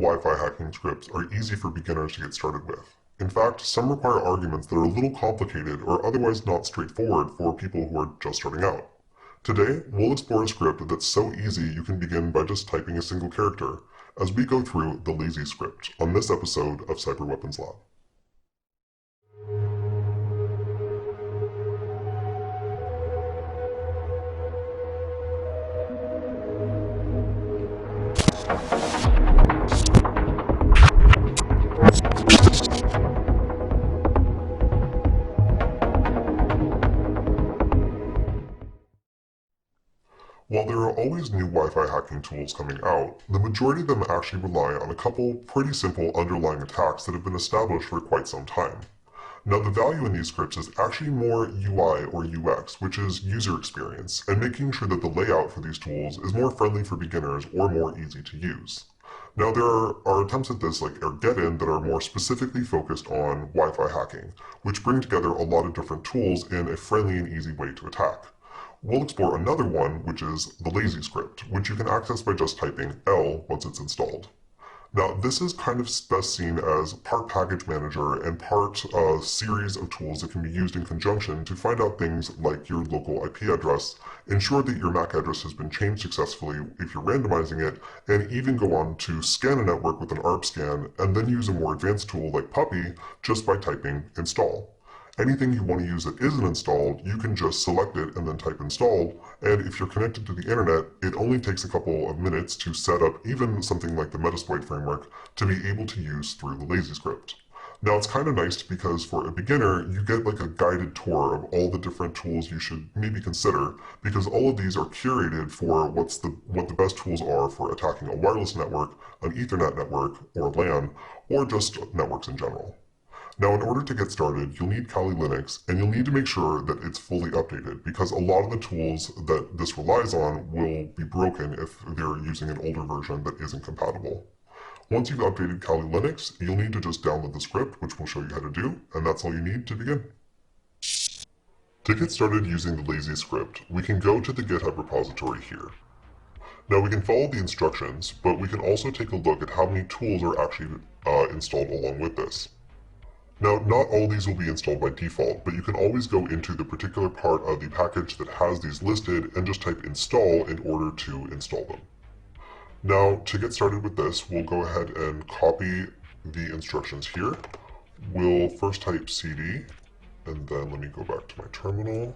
Wi-Fi hacking scripts are easy for beginners to get started with. In fact, some require arguments that are a little complicated or otherwise not straightforward for people who are just starting out. Today, we'll explore a script that's so easy you can begin by just typing a single character, as we go through the lazy script on this episode of Cyber Weapons Lab. While there are always new Wi-Fi hacking tools coming out, the majority of them actually rely on a couple pretty simple underlying attacks that have been established for quite some time. Now, the value in these scripts is actually more UI or UX, which is user experience, and making sure that the layout for these tools is more friendly for beginners or more easy to use. Now, there are attempts at this like AirGetIn that are more specifically focused on Wi-Fi hacking, which bring together a lot of different tools in a friendly and easy way to attack. We'll explore another one, which is the lazy script, which you can access by just typing L once it's installed. Now, this is kind of best seen as part package manager and part a series of tools that can be used in conjunction to find out things like your local IP address, ensure that your MAC address has been changed successfully if you're randomizing it, and even go on to scan a network with an ARP scan, and then use a more advanced tool like Puppy just by typing install. Anything you want to use that isn't installed, you can just select it and then type install, and if you're connected to the internet, it only takes a couple of minutes to set up even something like the Metasploit framework to be able to use through the lazy script. Now, it's kind of nice because for a beginner, you get like a guided tour of all the different tools you should maybe consider, because all of these are curated for what the best tools are for attacking a wireless network, an Ethernet network, or LAN, or just networks in general. Now, in order to get started, you'll need Kali Linux, and you'll need to make sure that it's fully updated, because a lot of the tools that this relies on will be broken if they're using an older version that isn't compatible. Once you've updated Kali Linux, you'll need to just download the script, which we'll show you how to do, and that's all you need to begin. To get started using the lazy script, we can go to the GitHub repository here. Now, we can follow the instructions, but we can also take a look at how many tools are actually installed along with this. Now, not all these will be installed by default, but you can always go into the particular part of the package that has these listed and just type install in order to install them. Now, to get started with this, we'll go ahead and copy the instructions here. We'll first type cd, and then let me go back to my terminal,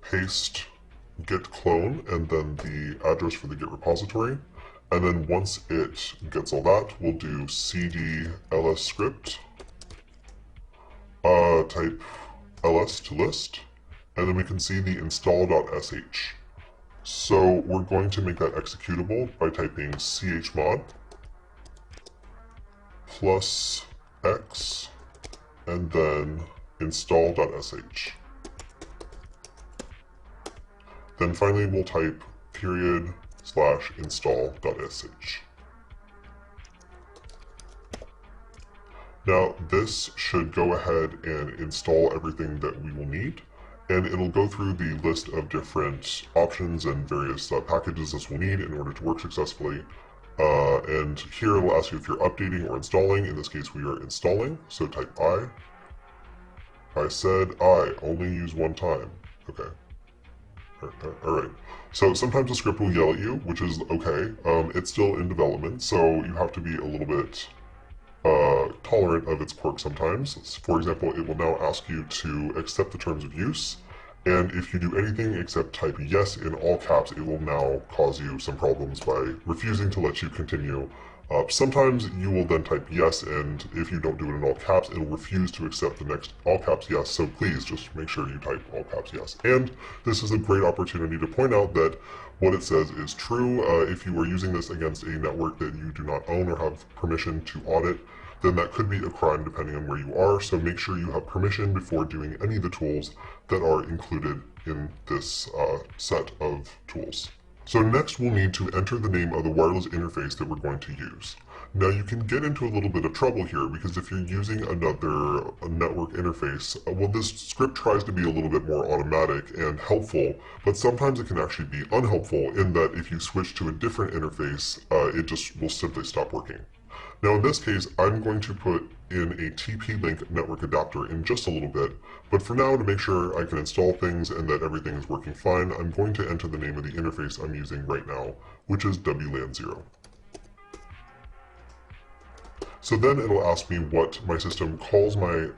paste git clone, and then the address for the git repository. And then once it gets all that, we'll do cd ls script, type ls to list, and then we can see the install.sh. So we're going to make that executable by typing chmod plus x and then install.sh. Then finally we'll type /install.sh. Now, this should go ahead and install everything that we will need, and it'll go through the list of different options and various packages this will need in order to work successfully. And here it'll ask you if you're updating or installing. In this case, we are installing, so type I. I said I only use one time. Okay. Alright, so sometimes the script will yell at you, which is okay. It's still in development, so you have to be a little bit tolerant of its quirks sometimes. For example, it will now ask you to accept the terms of use, and if you do anything except type yes in all caps, it will now cause you some problems by refusing to let you continue. Sometimes you will then type yes, and if you don't do it in all caps, it will refuse to accept the next all caps yes, so please just make sure you type all caps yes. And this is a great opportunity to point out that what it says is true. If you are using this against a network that you do not own or have permission to audit, then that could be a crime depending on where you are, so make sure you have permission before doing any of the tools that are included in this set of tools. So next we'll need to enter the name of the wireless interface that we're going to use. Now you can get into a little bit of trouble here because if you're using another network interface, well, this script tries to be a little bit more automatic and helpful, but sometimes it can actually be unhelpful in that if you switch to a different interface, it just will simply stop working. Now in this case, I'm going to put in a TP-Link network adapter in just a little bit, but for now, to make sure I can install things and that everything is working fine, I'm going to enter the name of the interface I'm using right now, which is WLAN 0. So then it'll ask me what my system calls my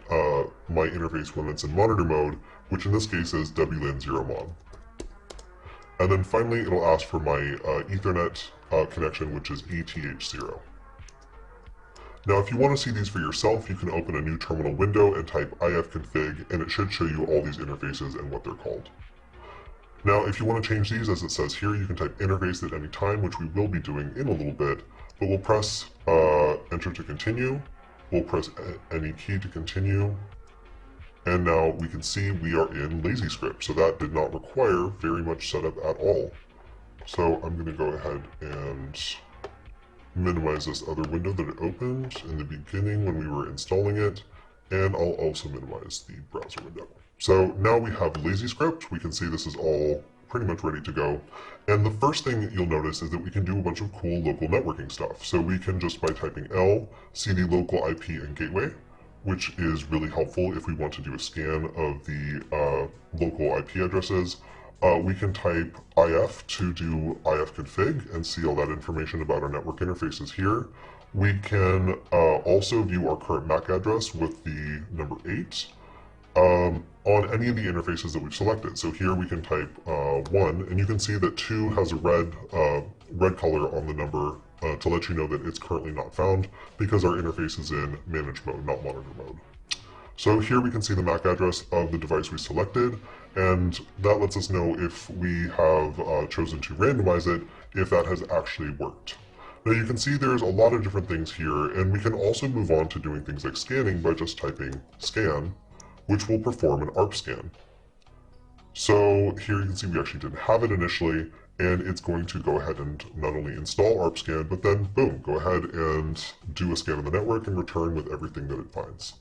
interface when it's in monitor mode, which in this case is WLAN 0 mod. And then finally, it'll ask for my Ethernet connection, which is ETH0. Now, if you want to see these for yourself, you can open a new terminal window and type ifconfig, and it should show you all these interfaces and what they're called. Now, if you want to change these, as it says here, you can type interface at any time, which we will be doing in a little bit, but we'll press enter to continue, we'll press any key to continue, and now we can see we are in lazy script, so that did not require very much setup at all. So I'm going to go ahead and minimize this other window that it opened in the beginning when we were installing it, and I'll also minimize the browser window. So now we have lazy script. We can see this is all pretty much ready to go. And the first thing you'll notice is that we can do a bunch of cool local networking stuff. So we can just by typing L, see the local IP and gateway, which is really helpful if we want to do a scan of the local IP addresses. We can type IF to do ifconfig and see all that information about our network interfaces here. We can also view our current MAC address with the number 8 on any of the interfaces that we've selected. So here we can type 1, and you can see that 2 has a red color on the number to let you know that it's currently not found because our interface is in manage mode, not monitor mode. So here we can see the MAC address of the device we selected, and that lets us know if we have chosen to randomize it, if that has actually worked. Now you can see there's a lot of different things here, and we can also move on to doing things like scanning by just typing scan, which will perform an ARP scan. So here you can see we actually didn't have it initially, and it's going to go ahead and not only install ARP scan, but then boom, go ahead and do a scan of the network and return with everything that it finds.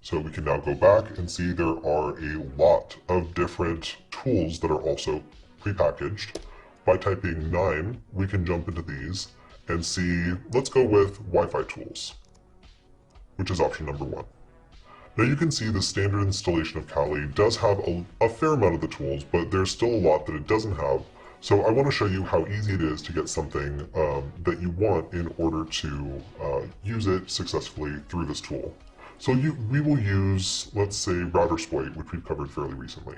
So we can now go back and see there are a lot of different tools that are also prepackaged. By typing 9, we can jump into these and see, let's go with Wi-Fi tools, which is option number 1. Now you can see the standard installation of Kali does have a fair amount of the tools, but there's still a lot that it doesn't have. So I want to show you how easy it is to get something that you want in order to use it successfully through this tool. So we will use, let's say, router exploit, which we've covered fairly recently.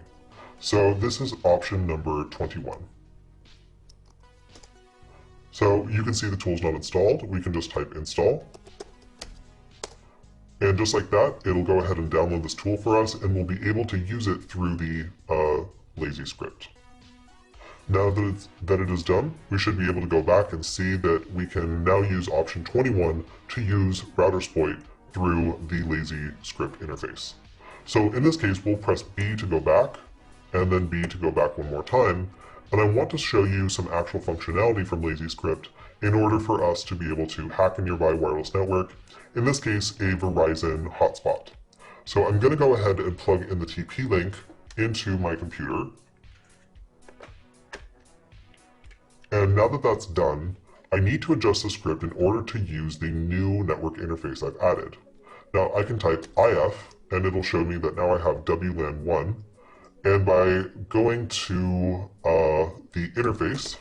So this is option number 21. So you can see the tool's not installed. We can just type install. And just like that, it'll go ahead and download this tool for us, and we'll be able to use it through the lazy script. Now that it is done, we should be able to go back and see that we can now use option 21 to use router exploit through the lazy script interface. So in this case, we'll press B to go back, and then B to go back one more time. And I want to show you some actual functionality from lazy script in order for us to be able to hack a nearby wireless network, in this case, a Verizon hotspot. So I'm going to go ahead and plug in the TP-Link into my computer. And now that that's done, I need to adjust the script in order to use the new network interface I've added. Now I can type IF, and it'll show me that now I have WLAN 1. And by going to the interface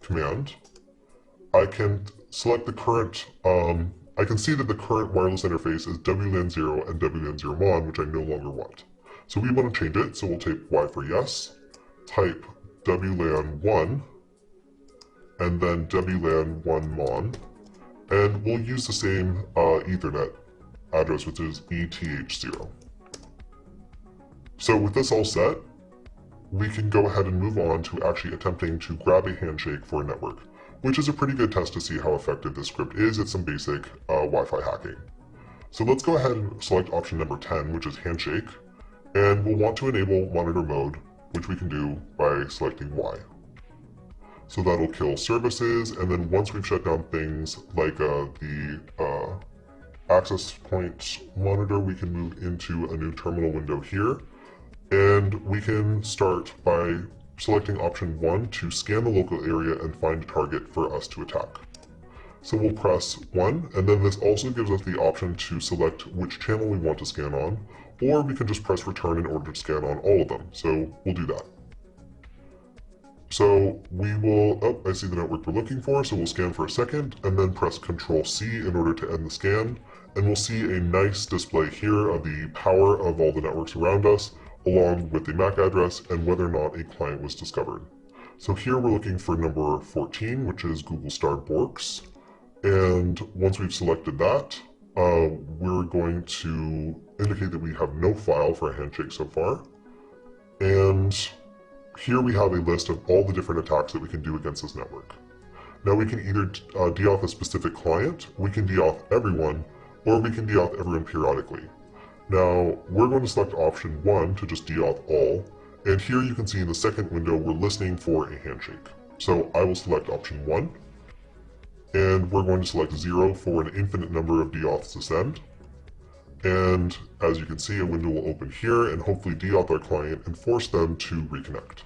command, I can select the current, I can see that the current wireless interface is WLAN 0 and WLAN 0 mod, which I no longer want. So we want to change it, so we'll type Y for yes, type WLAN 1, and then WLAN 1 mon, and we'll use the same Ethernet address, which is ETH0. So with this all set, we can go ahead and move on to actually attempting to grab a handshake for a network, which is a pretty good test to see how effective this script is at some basic Wi-Fi hacking. So let's go ahead and select option number 10, which is handshake, and we'll want to enable monitor mode, which we can do by selecting Y. So that'll kill services, and then once we've shut down things like the access point monitor, we can move into a new terminal window here. And we can start by selecting option 1 to scan the local area and find a target for us to attack. So we'll press 1, and then this also gives us the option to select which channel we want to scan on, or we can just press return in order to scan on all of them. So we'll do that. So we will, I see the network we're looking for, so we'll scan for a second, and then press Control C in order to end the scan, and we'll see a nice display here of the power of all the networks around us, along with the MAC address and whether or not a client was discovered. So here we're looking for number 14, which is Google Star Borks. And once we've selected that, we're going to indicate that we have no file for a handshake so far. And here we have a list of all the different attacks that we can do against this network. Now we can either deauth a specific client, we can deauth everyone, or we can deauth everyone periodically. Now we're going to select option 1 to just deauth all, and here you can see in the second window we're listening for a handshake. So I will select option 1. And we're going to select 0 for an infinite number of deauths to send. And as you can see, a window will open here and hopefully deauth our client and force them to reconnect.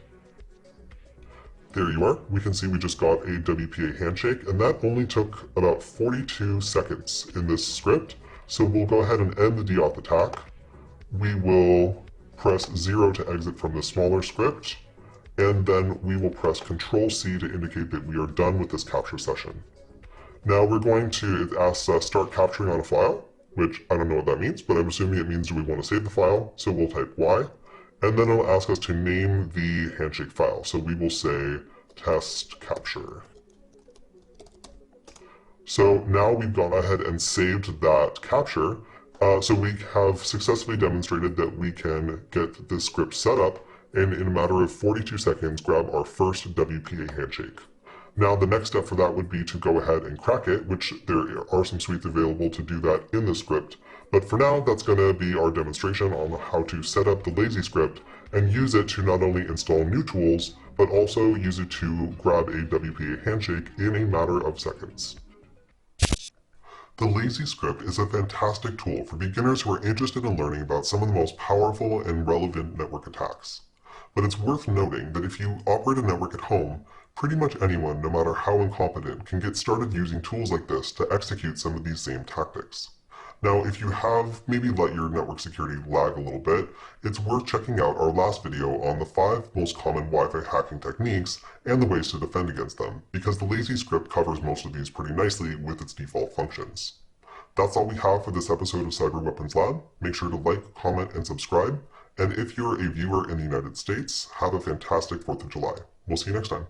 There you are. We can see we just got a WPA handshake, and that only took about 42 seconds in this script. So we'll go ahead and end the deauth attack. We will press 0 to exit from the smaller script, and then we will press Control C to indicate that we are done with this capture session. Now we're going to, it asks start capturing on a file, which I don't know what that means, but I'm assuming it means we want to save the file, so we'll type Y, and then it'll ask us to name the handshake file. So we will say test capture. So now we've gone ahead and saved that capture, so we have successfully demonstrated that we can get this script set up and in a matter of 42 seconds grab our first WPA handshake. Now the next step for that would be to go ahead and crack it, which there are some suites available to do that in the script. But for now, that's going to be our demonstration on how to set up the lazy script and use it to not only install new tools, but also use it to grab a WPA handshake in a matter of seconds. The lazy script is a fantastic tool for beginners who are interested in learning about some of the most powerful and relevant network attacks. But it's worth noting that if you operate a network at home, pretty much anyone, no matter how incompetent, can get started using tools like this to execute some of these same tactics. Now, if you have maybe let your network security lag a little bit, it's worth checking out our last video on the 5 most common Wi-Fi hacking techniques and the ways to defend against them, because the lazy script covers most of these pretty nicely with its default functions. That's all we have for this episode of Cyber Weapons Lab. Make sure to like, comment, and subscribe. And if you're a viewer in the United States, have a fantastic 4th of July. We'll see you next time.